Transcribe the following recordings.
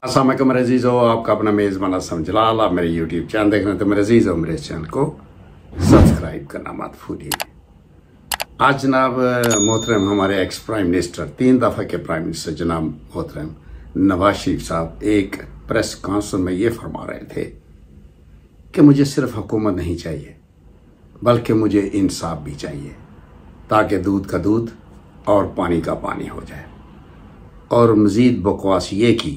अस्सलाम वालेकुम मेरे अजीज हो, आपका अपना मेज़बान असम जलाल। आप मेरे यूट्यूब चैनल देख रहे हैं तो मेरे अजीज हो, मेरे चैनल को सब्सक्राइब करना मत भूलिए। आज जनाब मोहतरम हमारे एक्स प्राइम मिनिस्टर, 3 दफ़ा के प्राइम मिनिस्टर जनाब मोहतरम नवाज शरीफ साहब एक प्रेस कॉन्फ्रेंस में ये फरमा रहे थे कि मुझे सिर्फ हुकूमत नहीं चाहिए बल्कि मुझे इंसाफ भी चाहिए, ताकि दूध का दूध और पानी का पानी हो जाए। और मज़ीद बकवास ये की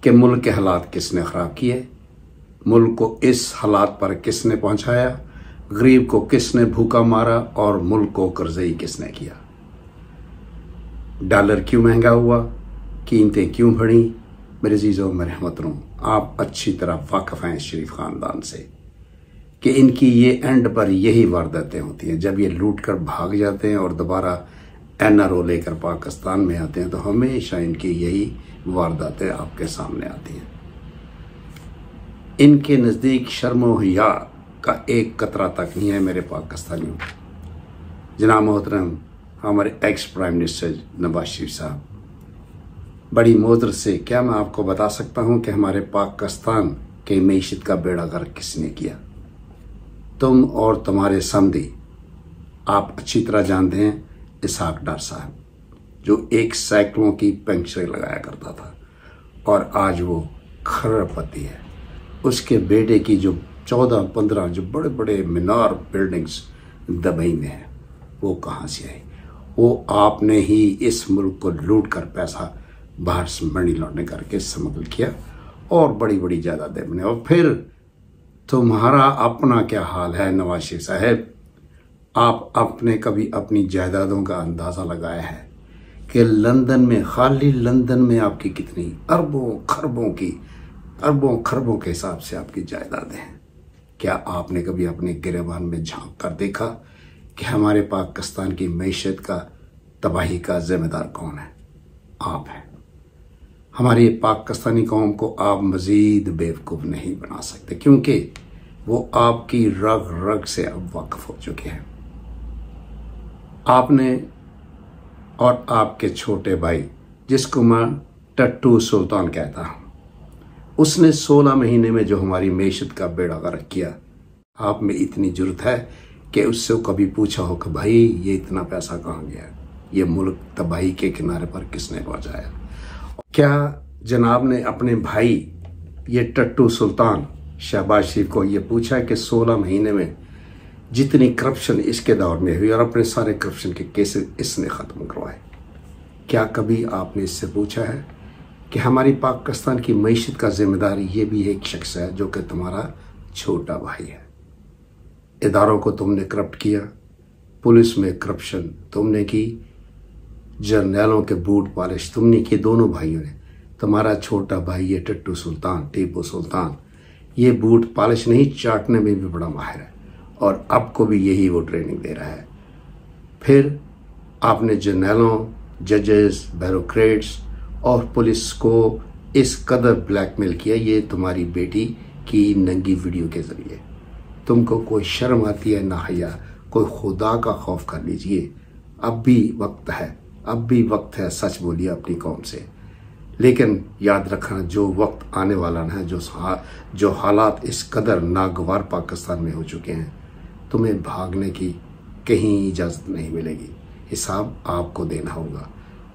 कि मुल्क के हालात किसने ख़राब किए, मुल्क को इस हालात पर किसने पहुंचाया, गरीब को किसने भूखा मारा और मुल्क को कर्ज़ई किसने किया। डॉलर क्यों महंगा हुआ, कीमतें क्यों बढ़ी। मेरे अज़ीज़ों मेरे हमवतनों, आप अच्छी तरह वाक़िफ़ हैं इस शरीफ ख़ानदान से कि इनकी ये एंड पर यही वारदातें होती हैं। जब ये लूट कर भाग जाते हैं और दोबारा NRO लेकर पाकिस्तान में आते हैं तो हमेशा इनकी यही वारदातें आपके सामने आती हैं। इनके नज़दीक शर्म व हया का एक कतरा तक नहीं है। मेरे पाकिस्तानियों, जनाब मोहतरम हमारे ex prime minister Nawaz Sharif साहब, बड़ी मोहतर से क्या मैं आपको बता सकता हूं कि हमारे पाकिस्तान के मईशत का बेड़ा गर्क किसने किया। तुम और तुम्हारे समधी, आप अच्छी तरह जानते हैं इसहाक डार साहब, जो एक साइकिलों की पंक्चर लगाया करता था और आज वो खरबपति है। उसके बेटे की जो 14-15 जो बड़े बड़े मीनार बिल्डिंग्स दुबई में है, वो कहाँ से आई। वो आपने ही इस मुल्क को लूट कर पैसा बाहर से मनी लॉन्ड्रिंग करके स्मगल किया और बड़ी बड़ी जायदादें बने। और फिर तुम्हारा अपना क्या हाल है नवाज शरीफ साहब। आप आपने कभी अपनी जायदादों का अंदाज़ा लगाया है कि लंदन में, खाली लंदन में आपकी कितनी अरबों खरबों के हिसाब से आपकी जायदादें हैं। क्या आपने कभी अपने गिरेबान में झांक कर देखा कि हमारे पाकिस्तान की मईशत का तबाही का जिम्मेदार कौन है? आप हैं। हमारी पाकिस्तानी कौम को आप मज़ीद बेवकूफ़ नहीं बना सकते, क्योंकि वो आपकी रग रग से अब वाकिफ हो चुके हैं। आपने और आपके छोटे भाई, जिसको मैं टट्टू सुल्तान कहता हूँ, उसने 16 महीने में जो हमारी मईशत का बेड़ा गर्क किया। आप में इतनी जुर्रत है कि उससे कभी पूछा हो कि भाई ये इतना पैसा कहाँ गया, ये मुल्क तबाही के किनारे पर किसने पहुँचाया। क्या जनाब ने अपने भाई ये टट्टू सुल्तान शहबाज शरीफ को ये पूछा कि 16 महीने में जितनी करप्शन इसके दौर में हुई और अपने सारे करप्शन के केसेस इसने ख़त्म करवाए, क्या कभी आपने इससे पूछा है कि हमारी पाकिस्तान की मईशत का जिम्मेदार ये भी एक शख्स है जो कि तुम्हारा छोटा भाई है। इदारों को तुमने करप्ट किया, पुलिस में करप्शन तुमने की, जर्नैलों के बूट पॉलिश तुमने की, दोनों भाइयों ने। तुम्हारा छोटा भाई ये टट्टू सुल्तान, टीपू सुल्तान, ये बूट पॉलिश नहीं चाटने में भी बड़ा माहिर है और आपको भी यही वो ट्रेनिंग दे रहा है। फिर आपने जर्नैलों, जजेस, ब्यूरोक्रेट्स और पुलिस को इस कदर ब्लैकमेल किया, ये तुम्हारी बेटी की नंगी वीडियो के ज़रिए। तुमको कोई शर्म आती है ना हया, कोई खुदा का खौफ कर लीजिए। अब भी वक्त है, अब भी वक्त है, सच बोलिए अपनी कौम से। लेकिन याद रखना, जो वक्त आने वाला है, जो हालात इस कदर नागवार पाकिस्तान में हो चुके हैं, तुम्हें भागने की कहीं इजाज़त नहीं मिलेगी। हिसाब आपको देना होगा।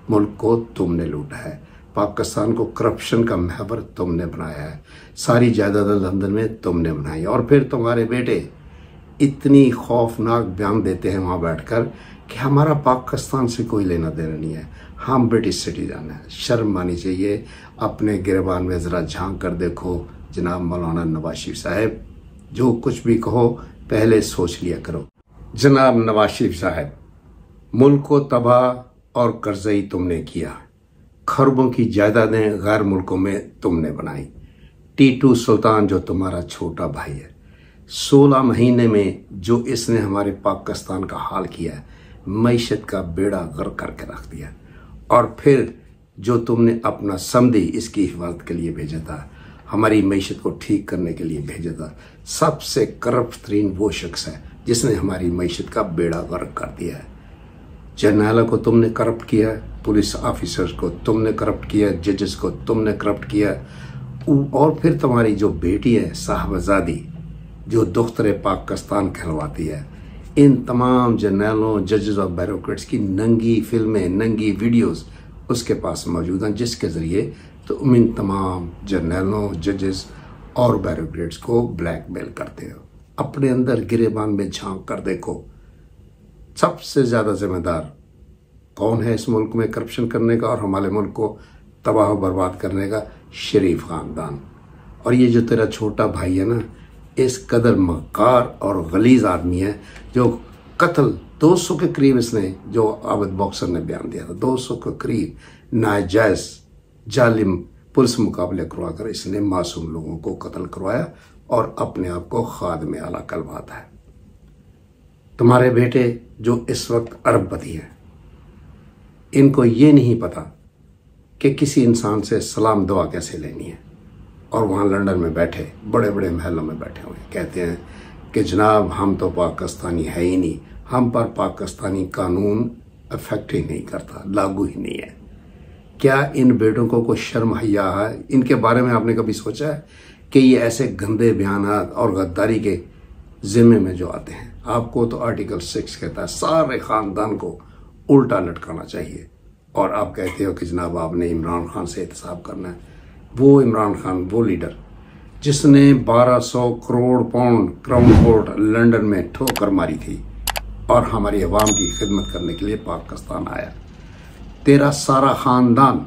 मुल्क को तुमने लूटा है, पाकिस्तान को करप्शन का महवर तुमने बनाया है, सारी जायदाद लंदन में तुमने बनाई। और फिर तुम्हारे बेटे इतनी खौफनाक बयान देते हैं वहाँ बैठकर कि हमारा पाकिस्तान से कोई लेना देना नहीं है, हम ब्रिटिश सिटीजन हैं। शर्म आनी चाहिए। अपने गिरबान में ज़रा झांक कर देखो जनाब मौलाना नवाज शरीफ साहब, जो कुछ भी कहो पहले सोच लिया करो। जनाब नवाज शरीफ साहब, मुल्क को तबाह और कर्ज़ई तुमने किया, खरबों की जायदादें गैर मुल्कों में तुमने बनाई। टीटू सुल्तान जो तुम्हारा छोटा भाई है, 16 महीने में जो इसने हमारे पाकिस्तान का हाल किया है, मईशत का बेड़ा गर्क करके रख दिया। और फिर जो तुमने अपना समधी इसकी हिफाजत के लिए भेजा था, हमारी मईशत को ठीक करने के लिए भेजा था, सबसे करप्ट तरीन वो शख्स है जिसने हमारी मईशत का बेड़ा गर्क कर दिया है। जर्नैलों को तुमने करप्ट किया, पुलिस ऑफिसर्स को तुमने करप्ट किया, जजेस को तुमने करप्ट किया, और फिर तुम्हारी जो बेटी है साहबजादी, जो दुख्तर पाकिस्तान कहलवाती है, इन तमाम जर्नलों, जजेस और ब्यूरोक्रेट्स की नंगी फिल्में, नंगी वीडियोस उसके पास मौजूद हैं, जिसके ज़रिए तुम इन तमाम जर्नलों, जजेस और ब्यूरोक्रेट्स को ब्लैकमेल करते हो। अपने अंदर गिरेबान में झांक कर देखो, सबसे ज़्यादा जिम्मेदार कौन है इस मुल्क में करप्शन करने का और हमारे मुल्क को तबाह बर्बाद करने का? शरीफ खानदान। और ये जो तेरा छोटा भाई है ना, इस कदर मक्कार और गलीज आदमी है, जो कत्ल 200 के करीब इसने, जो आबिद बॉक्सर ने बयान दिया था, 200 के करीब नाजायज जालिम पुलिस मुकाबले करवाकर इसने मासूम लोगों को कत्ल करवाया और अपने आप को खादमे आला कहलवाता है। तुम्हारे बेटे जो इस वक्त अरबपति हैं, इनको ये नहीं पता कि किसी इंसान से सलाम दुआ कैसे लेनी है, और वहाँ लंदन में बैठे बड़े बड़े महलों में बैठे हुए कहते हैं कि जनाब हम तो पाकिस्तानी है ही नहीं, हम पर पाकिस्तानी कानून अफेक्ट ही नहीं करता, लागू ही नहीं है। क्या इन बेटों को कोई शर्म हया है? इनके बारे में आपने कभी सोचा है कि ये ऐसे गंदे बयानात और गद्दारी के जिम्मे में जो आते हैं? आपको तो आर्टिकल 6 कहता है सारे खानदान को उल्टा लटकाना चाहिए, और आप कहते हो कि जनाब आपने इमरान खान से एहतसाब करना है। वो इमरान खान, वो लीडर जिसने 1200 crore pound crown court London में ठोकर मारी थी और हमारी आवाम की खिदमत करने के लिए पाकिस्तान आया। तेरा सारा खानदान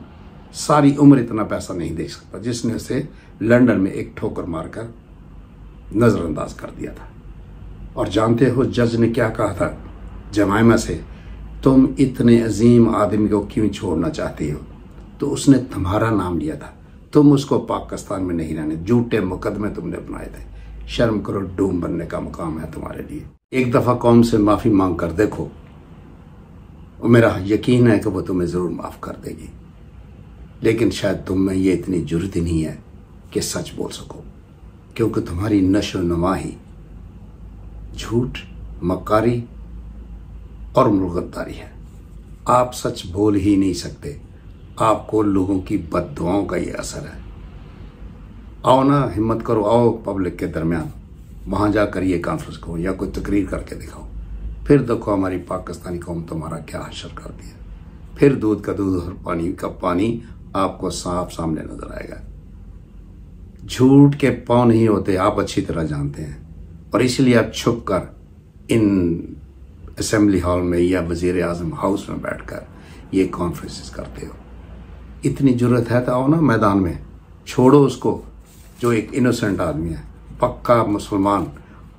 सारी उम्र इतना पैसा नहीं दे सकता जिसने उसे लंदन में एक ठोकर मारकर नज़रअंदाज कर दिया था। और जानते हो जज ने क्या कहा था जमाइमा से, तुम इतने अजीम आदमी को क्यों छोड़ना चाहती हो? तो उसने तुम्हारा नाम लिया था, तुम उसको पाकिस्तान में नहीं रहने, झूठे मुकदमे तुमने बनाए थे। शर्म करो, डूम बनने का मुकाम है तुम्हारे लिए। एक दफ़ा कौम से माफ़ी मांग कर देखो, और मेरा यकीन है कि वो तुम्हें ज़रूर माफ़ कर देगी। लेकिन शायद तुम में ये इतनी जुर्रत ही नहीं है कि सच बोल सको, क्योंकि तुम्हारी नशो नुमा ही झूठ, मक्कारी और मुगद्दारी है। आप सच बोल ही नहीं सकते, आपको लोगों की बद्दुआओं का ये असर है। आओ ना, हिम्मत करो, आओ पब्लिक के दरमियान, वहाँ जाकर ये कॉन्फ्रेंस करो या कोई तकरीर करके दिखाओ, फिर देखो हमारी पाकिस्तानी कौम तुम्हारा क्या हशर करती है। फिर दूध का दूध और पानी का पानी आपको साफ सामने नजर आएगा। झूठ के पाँव नहीं होते, आप अच्छी तरह जानते हैं, और इसलिए आप छुप कर इन असेंबली हॉल में या वजीर आजम हाउस में बैठकर ये कॉन्फ्रेंसेस करते हो। इतनी जरूरत है तो आओ ना मैदान में, छोड़ो उसको जो एक इनोसेंट आदमी है, पक्का मुसलमान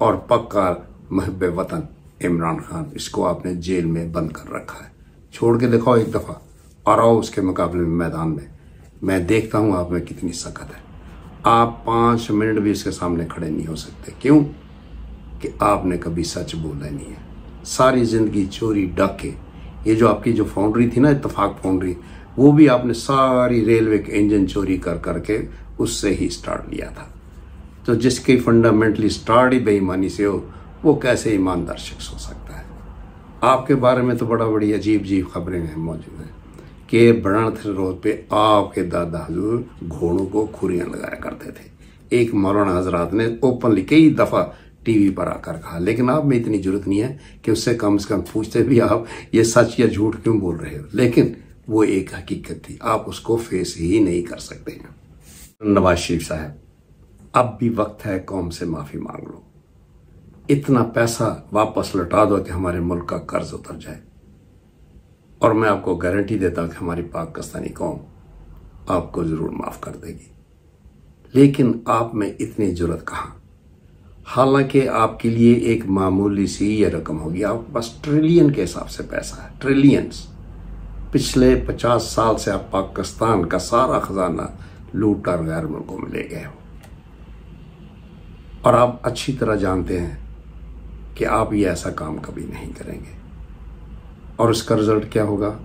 और पक्का मुहिब वतन इमरान खान। इसको आपने जेल में बंद कर रखा है, छोड़ के दिखाओ एक दफ़ा और आओ उसके मुकाबले में मैदान में। मैं देखता हूँ आप में कितनी सकत है। आप 5 मिनट भी उसके सामने खड़े नहीं हो सकते। क्यों? कि आपने कभी सच बोला नहीं है। सारी ज़िंदगी चोरी डाके, ये जो आपकी जो फाउंड्री थी ना, इत्तेफाक फाउंड्री, वो भी आपने सारी रेलवे के इंजन चोरी कर करके उससे ही स्टार्ट लिया था। तो जिसकी फंडामेंटली स्टार्ट ही बेईमानी से हो, वो कैसे ईमानदार शख्स हो सकता है? आपके बारे में तो बड़ी अजीब अजीब खबरें हैं मौजूद हैं कि बड़ानथर रोड पे आपके दादा हजूर घोड़ों को खुरियां लगाया करते थे। एक मौलाना हजरात ने ओपनली कई दफ़ा टीवी पर आकर कहा, लेकिन आप में इतनी जरूरत नहीं है कि उससे कम से कम पूछते भी आप ये सच या झूठ क्यों बोल रहे हो। लेकिन वो एक हकीकत थी, आप उसको फेस ही नहीं कर सकते हैं। नवाज शरीफ साहब, अब भी वक्त है कौम से माफ़ी मांग लो। इतना पैसा वापस लौटा दो कि हमारे मुल्क का कर्ज उतर जाए, और मैं आपको गारंटी देता हूं कि हमारी पाकिस्तानी कौम आपको ज़रूर माफ़ कर देगी। लेकिन आप में इतनी जरूरत कहाँ? हालांकि आपके लिए एक मामूली सी ये रकम होगी, आपके पास ट्रिलियन के हिसाब से पैसा है, ट्रिलियंस। पिछले 50 साल से आप पाकिस्तान का सारा खजाना लूट कर गैर मुल्कों में ले गए हो, और आप अच्छी तरह जानते हैं कि आप ये ऐसा काम कभी नहीं करेंगे, और उसका रिजल्ट क्या होगा?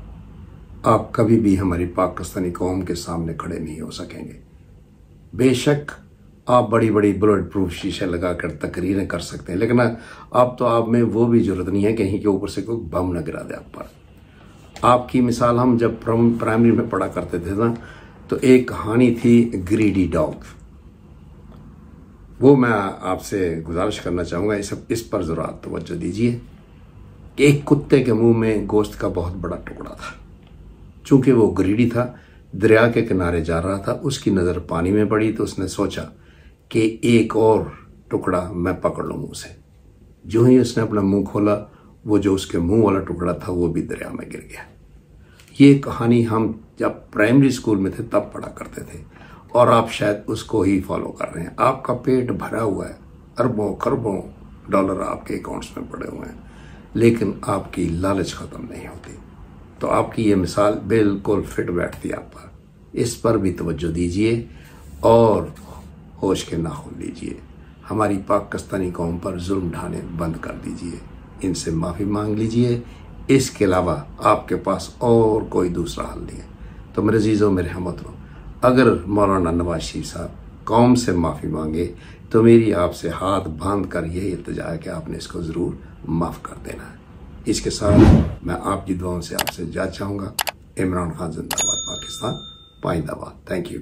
आप कभी भी हमारी पाकिस्तानी कौम के सामने खड़े नहीं हो सकेंगे। बेशक आप बड़ी बड़ी बुलेट प्रूफ शीशे लगाकर तकरीरें कर सकते हैं, लेकिन अब तो आप में वो भी जरूरत नहीं है कहीं के ऊपर से कोई बम न गिरा दे आप पर। आपकी मिसाल हम जब प्राइमरी में पढ़ा करते थे ना, तो एक कहानी थी ग्रीडी डॉग, वो मैं आपसे गुजारिश करना चाहूँगा, इस पर ज़रा तवज्जो दीजिए कि एक कुत्ते के मुंह में गोश्त का बहुत बड़ा टुकड़ा था। चूंकि वो ग्रीडी था, दरिया के किनारे जा रहा था, उसकी नज़र पानी में पड़ी तो उसने सोचा कि एक और टुकड़ा मैं पकड़ लूँ मुँह से। जो ही उसने अपना मुंह खोला, वो जो उसके मुंह वाला टुकड़ा था वो भी दरिया में गिर गया। ये कहानी हम जब प्राइमरी स्कूल में थे तब पढ़ा करते थे और आप शायद उसको ही फॉलो कर रहे हैं। आपका पेट भरा हुआ है, अरबों खरबों डॉलर आपके अकाउंट्स में पड़े हुए हैं, लेकिन आपकी लालच ख़त्म नहीं होती। तो आपकी ये मिसाल बिल्कुल फिट बैठती है आप पर। इस पर भी तवज्जो दीजिए और होश के नाखून लीजिए। हमारी पाकिस्तानी कौम पर जुल्म ढाने बंद कर दीजिए, इनसे माफ़ी मांग लीजिए। इसके अलावा आपके पास और कोई दूसरा हल नहीं है। तो मेरे अजीज़ों, मेरे हमवतनों, अगर मौलाना नवाज शरीफ साहब कौम से माफ़ी मांगे तो मेरी आपसे हाथ बांध कर यही इल्तिजा है कि आपने इसको ज़रूर माफ़ कर देना है। इसके साथ मैं आपकी दुआओं से आपसे इजाज़त चाहूँगा। इमरान खान जिंदाबाद, पाकिस्तान पाइंदाबाद। Thank you.